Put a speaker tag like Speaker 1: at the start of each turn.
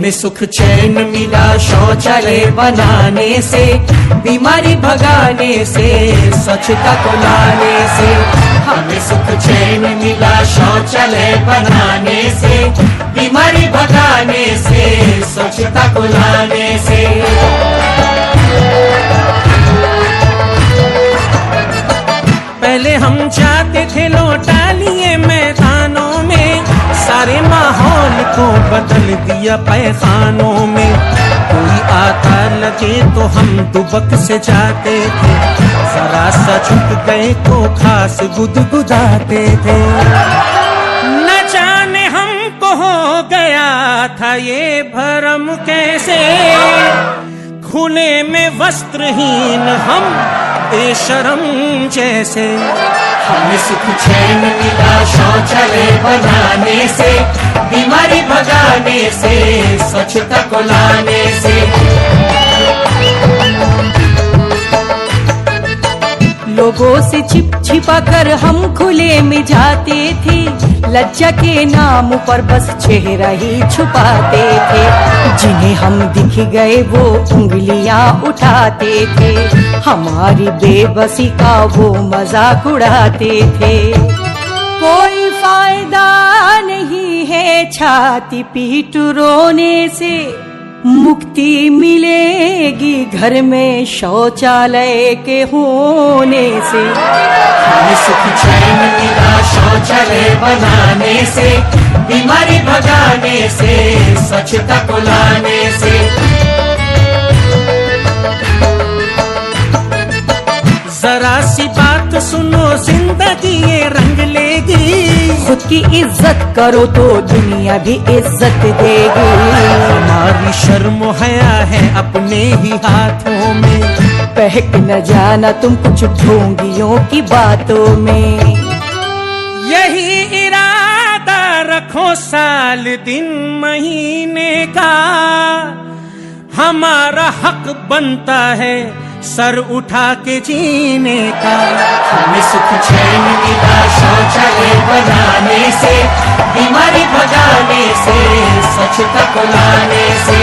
Speaker 1: हमें सुख चैन मिला शौचालय बनाने से, बीमारी भगाने से, स्वच्छता को लाने से। हमें सुख चैन मिला शौचालय बनाने से, बीमारी भगाने से, स्वच्छता को लाने से।
Speaker 2: पहले हम जाते थे लौटा लिए मैदानों में, सारे माहौल को बदल दिया पैखानों में। कोई आता लगे तो हम दुबक से जाते थे, जरा सा झुक गए तो खास गुदगुदाते थे। न जाने हमको हो गया था ये भरम कैसे, खुले में वस्त्रहीन हम बेशरम जैसे।
Speaker 1: हमें सुख चैन मिला शौचालय बनाने से, बीमारी भगाने से, स्वच्छता को लाने से।
Speaker 3: लोगों से छिपा कर हम खुले में जाते थे, लज्जा के नाम पर बस चेहरा ही छुपाते थे। जिन्हें हम दिख गए वो उंगलियां उठाते थे, हमारी बेबसी का वो मजाक उड़ाते थे। कोई फायदा नहीं है छाती पीट रोने से, मुक्ति मिलेगी घर में शौचालय के होने से।
Speaker 1: हमें सुख चैन मिला शौचालय बनाने से, बीमारी भगाने से, स्वच्छता को लाने से।
Speaker 2: जरा सी बात सुनो जिंदगी ये रंग लेगी,
Speaker 3: खुद की इज्जत करो तो दुनिया भी इज्जत देगी।
Speaker 2: हमारी शर्म हया है अपने ही हाथों में,
Speaker 3: बहक न जाना तुम कुछ ढोंगियों की बातों में।
Speaker 2: यही इरादा रखो साल दिन महीने का, हमारा हक बनता है सर उठा के जीने का।
Speaker 1: हमें सुख चैन मिला शौचालय बनाने से, बीमारी भगाने से, स्वच्छता को लाने से।